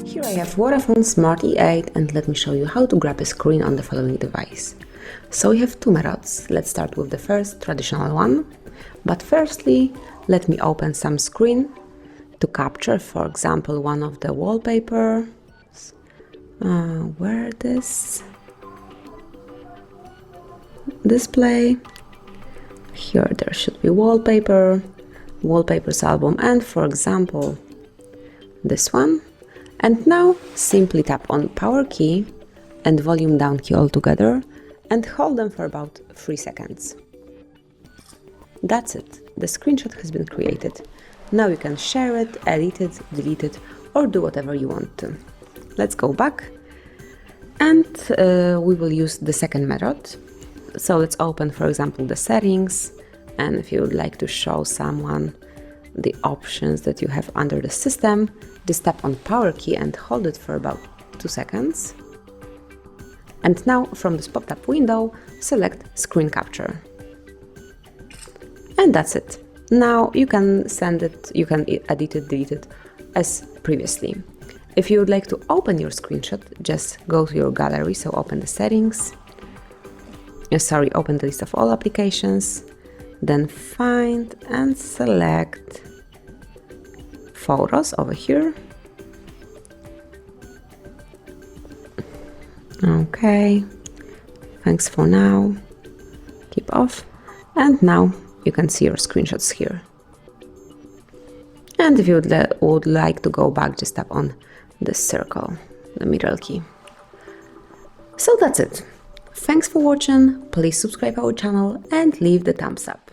Here I have Vodafone Smart E8 and let me show you how to grab a screen on the following device. So we have two methods. Let's start with the first, traditional one. But firstly, let me open some screen to capture, for example, one of the wallpaper. Where this display? Here there should be wallpaper, wallpapers album, and for example, this one. And now simply tap on power key and volume down key all together and hold them for about 3 seconds. That's it. The screenshot has been created. Now you can share it, edit it, delete it, or do whatever you want to. Let's go back and we will use the second method. So let's open, for example, the settings, and if you would like to show someone the options that you have under the system, just tap on power key and hold it for about 2 seconds. And now from this pop-up window, select screen capture. And that's it. Now you can send it, you can edit it, delete it as previously. If you would like to open your screenshot, just go to your gallery, so open the settings, open the list of all applications, then find and select photos over here. Okay, thanks for now, keep off, and now you can see your screenshots here. And if you would like to go back, just tap on this circle, the middle key. So that's it. Thanks for watching, please subscribe our channel and leave the thumbs up.